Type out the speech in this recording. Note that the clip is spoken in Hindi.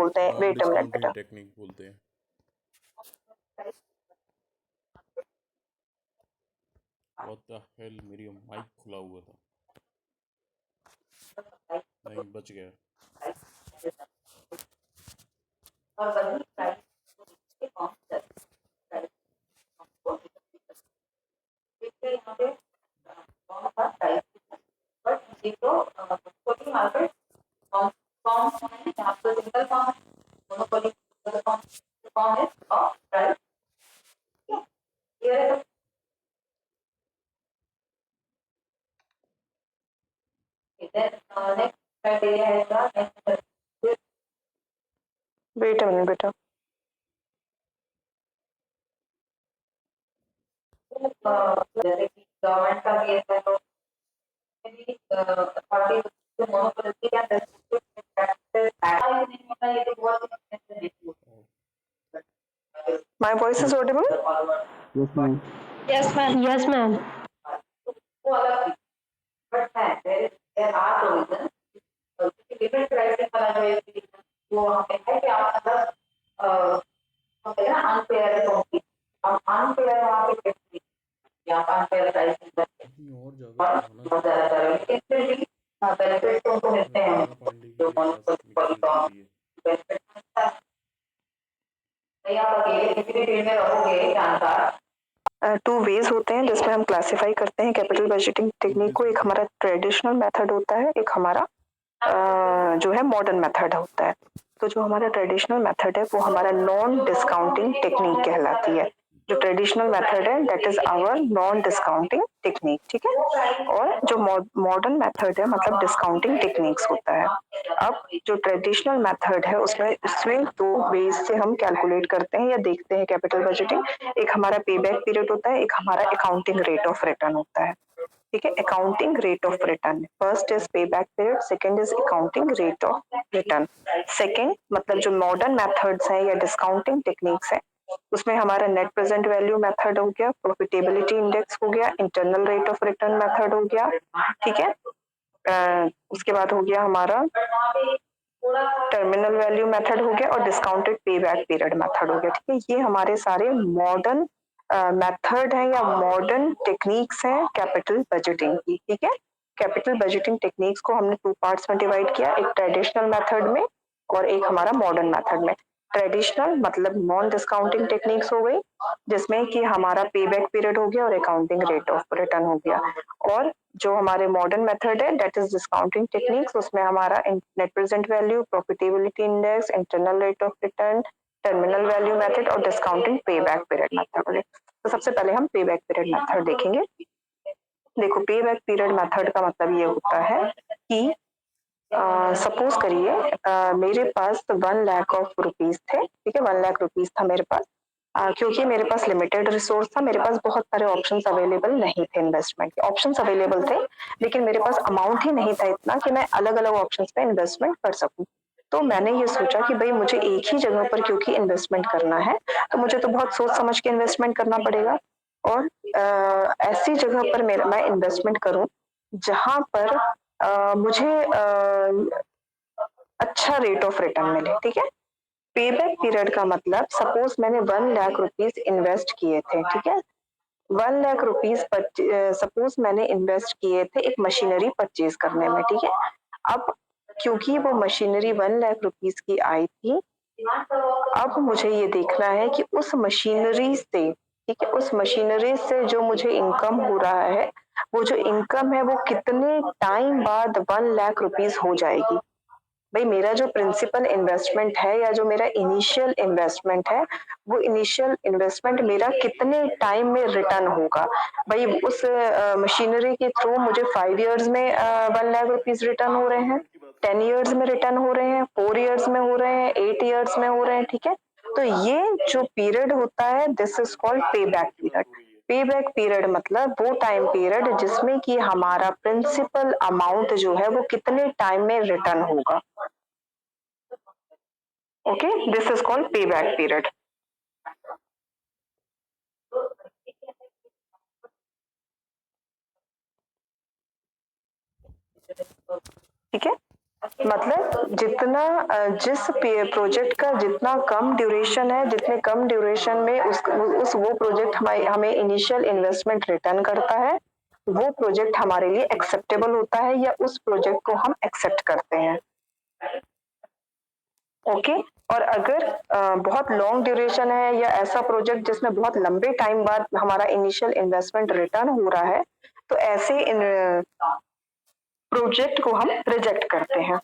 बोलते हैं? Non wait a minute discounting बेटा, टेक्निक बोलते हैं। व्हाट द हेल, मेरी माइक खुला हुआ था। नहीं, बच गया। वेट अ मिनट बेटा। गवर्नमेंट का केस है तो My voice is audible? Yes, ma'am. Yes, ma'am. Yes, ma'am. But there are provisions. Limit pricing वाला जो एक वो वहाँ पे है कि आप अगर अनफेयर होगी, आप अनफेयर वहाँ पे कैसे या अनफेयर प्राइसिंग करके और ज़्यादा बढ़ाना बहुत ज़्यादा कर रहे हैं, लेकिन फिर भी बेनिफिट तो उनको मिलते हैं तारा पांडे जो के पास मिक्सिंग चल रही है। बेनिफिट मिलता है। नहीं आप अकेले किसी भी फील्ड में रहोगे जानकार। टू वेज होते हैं जिसमें हम क्लासिफाई करते हैं कैपिटल बजटिंग टेक्निक को। एक हमारा ट्रेडिशनल मेथड होता है, एक हमारा जो है मॉडर्न मेथड होता है। तो जो हमारा ट्रेडिशनल मेथड है वो हमारा नॉन डिस्काउंटिंग टेक्निक कहलाती है। जो ट्रेडिशनल मेथड है that is our non discounting technique, ठीक है। और जो मॉडर्न मेथड है मतलब डिस्काउंटिंग टेक्निक्स होता है। अब जो ट्रेडिशनल मेथड है उसमें दो वेज से हम कैलकुलेट करते हैं या देखते हैं कैपिटल बजटिंग। एक हमारा पे बैक पीरियड होता है, एक हमारा अकाउंटिंग रेट ऑफ रिटर्न होता है, ठीक है। Accounting rate of return, first is पे back period, second is accounting rate of return. Second मतलब जो मॉडर्न मेथड्स हैं या डिस्काउंटिंग टेक्निक्स हैं उसमें हमारा नेट प्रेजेंट वैल्यू मेथड हो गया, प्रॉफिटेबिलिटी इंडेक्स हो गया, internal rate of return method हो गया, ठीक है। उसके बाद हो गया हमारा टर्मिनल वैल्यू मेथड हो गया और discounted pay back period method हो गया, ठीक है। ये हमारे सारे मॉडर्न मेथड है या मॉडर्न टेक्निक्स हैं कैपिटल बजटिंग की, ठीक है। कैपिटल बजटिंग टेक्निक्स को हमने टू पार्ट्स में डिवाइड किया, एक ट्रेडिशनल मेथड में और एक हमारा मॉडर्न मेथड में। ट्रेडिशनल मतलब नॉन डिस्काउंटिंग टेक्निक्स हो गई जिसमें कि हमारा पे बैक पीरियड हो गया और अकाउंटिंग रेट ऑफ रिटर्न हो गया। और जो हमारे मॉडर्न मेथड है दैट इज डिस्काउंटिंग टेक्निक्स, उसमें हमारा net present value, profitability index, internal rate of return, terminal value method और डिस्काउंटिंग पे बैक पीरियड मेथड हो गया। तो सबसे पहले हम पे बैक पीरियड मेथड देखेंगे। देखो पे बैक पीरियड मेथड का मतलब ये होता है कि सपोज करिए मेरे पास 1 लाख ऑफ रुपीज थे, ठीक है। 1 लाख रुपीज था मेरे पास। क्योंकि मेरे पास लिमिटेड रिसोर्स था, मेरे पास बहुत सारे ऑप्शंस अवेलेबल नहीं थे, इन्वेस्टमेंट के ऑप्शंस अवेलेबल थे लेकिन मेरे पास अमाउंट ही नहीं था इतना कि मैं अलग अलग ऑप्शंस पे इन्वेस्टमेंट कर सकूं। तो मैंने ये सोचा कि भाई मुझे एक ही जगह पर क्योंकि इन्वेस्टमेंट करना है तो मुझे तो बहुत सोच समझ के इन्वेस्टमेंट करना पड़ेगा और ऐसी जगह पर मैं इन्वेस्टमेंट करूं जहां पर मुझे अच्छा रेट ऑफ रिटर्न मिले, ठीक है। पे बैक पीरियड का मतलब सपोज मैंने 1 लाख रुपीज इन्वेस्ट किए थे, ठीक है। 1 लाख रुपीज सपोज मैंने इन्वेस्ट किए थे एक मशीनरी परचेज करने में, ठीक है। अब क्योंकि वो मशीनरी 1 लाख रुपीज की आई थी, अब मुझे ये देखना है कि उस मशीनरी से, ठीक है, उस मशीनरी से जो मुझे इनकम हो रहा है वो जो इनकम है वो कितने टाइम बाद 1 लाख रुपीज हो जाएगी। भाई मेरा जो प्रिंसिपल इन्वेस्टमेंट है या जो मेरा इनिशियल इन्वेस्टमेंट है वो इनिशियल इन्वेस्टमेंट मेरा कितने टाइम में रिटर्न होगा। भाई उस मशीनरी के थ्रू मुझे 5 इयर्स में 1 लाख रुपीज रिटर्न हो रहे हैं, 10 इयर्स में रिटर्न हो रहे हैं, 4 इयर्स में हो रहे हैं, 8 इयर्स में हो रहे हैं, ठीक है। तो ये जो पीरियड होता है दिस इज कॉल्ड पे बैक पीरियड। पे बैक पीरियड मतलब वो टाइम पीरियड जिसमें कि हमारा प्रिंसिपल अमाउंट जो है वो कितने टाइम में रिटर्न होगा। Okay, this is called payback period. ठीक है। मतलब जितना जिस प्रोजेक्ट का जितना कम ड्यूरेशन है, जितने कम ड्यूरेशन में उस वो प्रोजेक्ट हमें इनिशियल इन्वेस्टमेंट रिटर्न करता है, वो प्रोजेक्ट हमारे लिए एक्सेप्टेबल होता है या उस प्रोजेक्ट को हम एक्सेप्ट करते हैं। ओके। और अगर बहुत लॉन्ग ड्यूरेशन है या ऐसा प्रोजेक्ट जिसमें बहुत लंबे टाइम बाद हमारा इनिशियल इन्वेस्टमेंट रिटर्न हो रहा है, तो ऐसे प्रोजेक्ट को हम रिजेक्ट करते हैं।